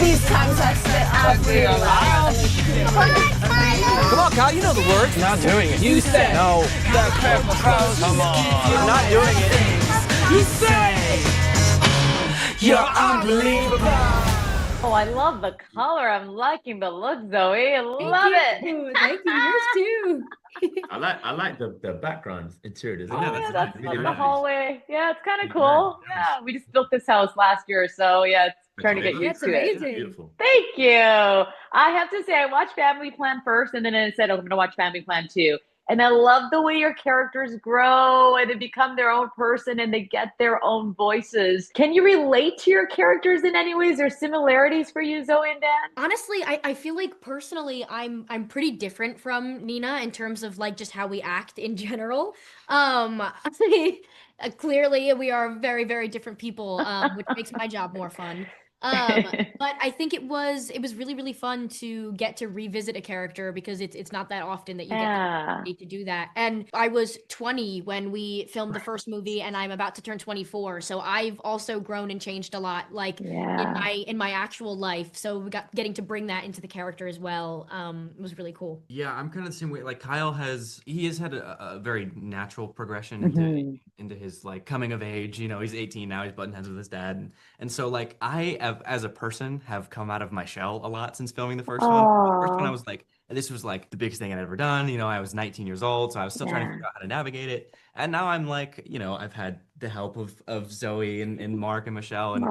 These times I said I'll be alive. Come on, Kyle, you know the words. Not doing it. You said No. the purple crows. Come on. You're not doing it. You say you're unbelievable. Oh, I love the color. I'm liking the look, Zoe. I love it. Thank you. Yours too. I like the background interior design. Oh, yeah, that's really the nice. hallway. Yeah, it's kind of Really cool. nice. Yeah, we just built this house last year, so yeah, it's trying to get Okay. used That's to it. amazing. Beautiful. Thank you. I have to say, I watched Family Plan first, and then I said, I'm going to watch Family Plan 2. And I love the way your characters grow and they become their own person and they get their own voices. Can you relate to your characters in any ways? Or similarities for you, Zoe and Dan? Honestly, I feel like personally I'm pretty different from Nina in terms of like just how we act in general. Clearly we are very, very different people, which makes my job more fun. But I think it was really, really fun to get to revisit a character because it's not that often that you get the opportunity to do that. And I was 20 when we filmed the first movie, and I'm about to turn 24. So I've also grown and changed a lot, like in my actual life. So we getting to bring that into the character as well. It was really cool. Yeah, I'm kind of the same way. Like Kyle has had a very natural progression into his like coming of age. You know, he's 18 now. He's butting heads with his dad, and so like I have, as a person, have come out of my shell a lot since filming the first one. The first one I was like, this was like the biggest thing I'd ever done. You know, I was 19 years old, so I was still trying to figure out how to navigate it. And now I'm like, you know, I've had the help of Zoe and Mark and Michelle and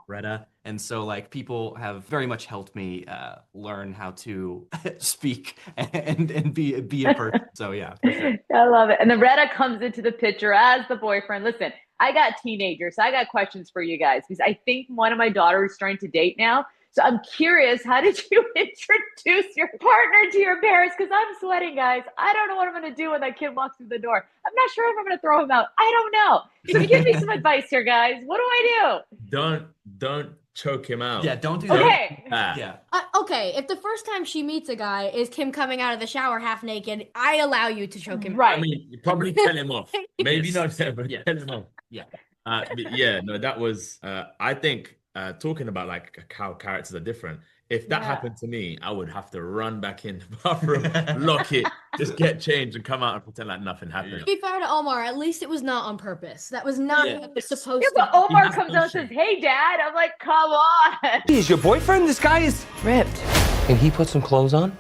Reda. And so like people have very much helped me learn how to speak and be a person. So yeah, for sure. I love it. And then Reda comes into the picture as the boyfriend. Listen, I got teenagers, so I got questions for you guys because I think one of my daughters is trying to date now. So I'm curious, how did you introduce your partner to your parents? Because I'm sweating, guys. I don't know what I'm going to do when that kid walks through the door. I'm not sure if I'm going to throw him out. I don't know. So give me some advice here, guys. What do I do? Don't choke him out. Yeah, don't do that. Okay. Yeah. Okay, if the first time she meets a guy is him coming out of the shower half naked, I allow you to choke him. Right. I mean, you probably tell him off. Maybe not, but Yeah. tell him off. Yeah. But yeah, no, that was. I think talking about like how characters are different. If that happened to me, I would have to run back in the bathroom, lock it, just get changed, and come out and pretend like nothing happened. To be fair to Omar, at least it was not on purpose. That was not what it was supposed Yeah, to but be. Omar comes out and says, "Hey, Dad." I'm like, "Come on." He's your boyfriend? This guy is ripped. Can he put some clothes on?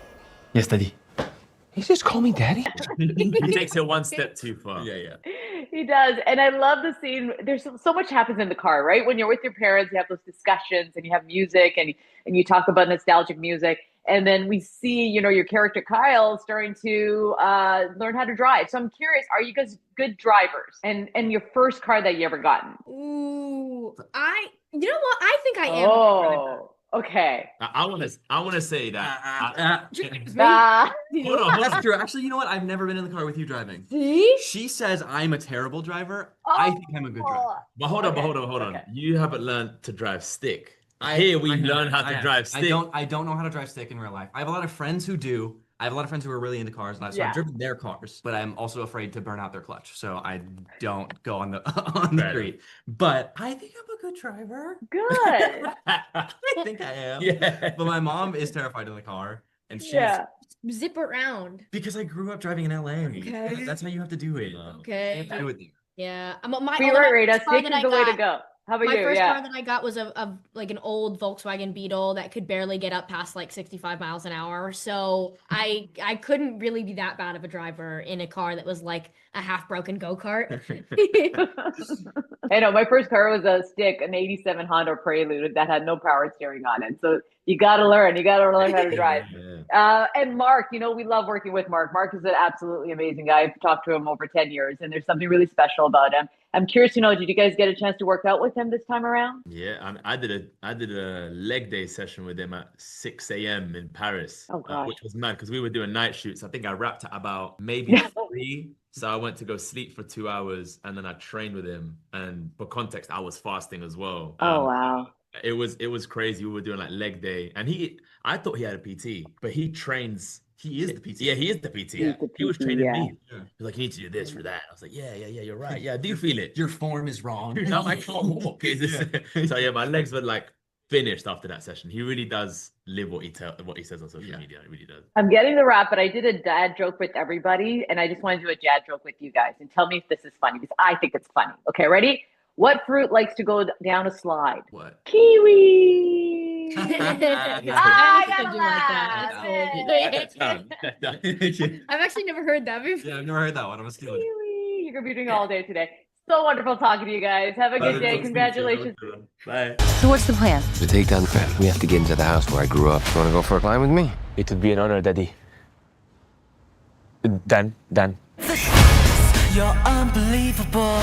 Yes, Daddy. He just call me daddy? He takes it one step too far. Yeah. He does. And I love the scene. There's so much happens in the car, right? When you're with your parents, you have those discussions and you have music and you talk about nostalgic music. And then we see, you know, your character Kyle starting to learn how to drive. So I'm curious, are you guys good drivers? And your first car that you ever gotten? Ooh, you know what? I think I am. a good driver. Oh, okay. I want to say that. Hold on. That's true. Actually, you know what? I've never been in the car with you driving. See? She says I'm a terrible driver. I think I'm a good driver. But hold on. You haven't learned to drive stick. Here we learn how to drive stick. I don't know how to drive stick in real life. I have a lot of friends who do. I have a lot of friends who are really into cars, and so I've driven their cars, but I'm also afraid to burn out their clutch, so I don't go on the street. But I think I'm a good driver. Good. I think I am. Yeah. But my mom is terrified of the car, and she's Zip around. because I grew up driving in LA. Okay. That's how you have to do it. Okay. You have to do it there. Yeah. You're right, Reda. Stick is the way to go. How about My you? first car that I got was a like an old Volkswagen Beetle that could barely get up past like 65 miles an hour. So I couldn't really be that bad of a driver in a car that was like a half broken go-kart. I know my first car was a stick, an 87 Honda Prelude that had no power steering on it. So you got to learn how to drive. And Mark, you know, we love working with Mark. Mark is an absolutely amazing guy. I've talked to him over 10 years and there's something really special about him. I'm curious to know, did you guys get a chance to work out with him this time around? Yeah, I did a leg day session with him at 6 a.m. in Paris, which was mad because we were doing night shoots. I think I wrapped at about maybe 3. So I went to go sleep for 2 hours and then I trained with him. And for context, I was fasting as well. Oh, wow. It was crazy. We were doing like leg day, and I thought he had a PT, but he trains. He is the PT. Yeah, he is the PT. He was training me. He's like, you need to do this for that. I was like, yeah, you're right. Yeah, I do feel it. Your form is wrong. I'm like, oh, okay. So yeah, my legs were like finished after that session. He really does live what he says on social media. He really does. I'm getting the rap, but I did a dad joke with everybody, and I just want to do a dad joke with you guys and tell me if this is funny because I think it's funny. Okay, ready? What fruit likes to go down a slide? What? Kiwi. I gotta laugh. I've actually never heard that before. Yeah, I've never heard that one. I'm gonna steal it. Kiwi. You're gonna be doing all day today. So wonderful talking to you guys. Have a good day. Congratulations. Bye. So what's the plan? To take down Fred, we have to get into the house where I grew up. You want to go for a climb with me? It would be an honor, Daddy. Dan. You're unbelievable.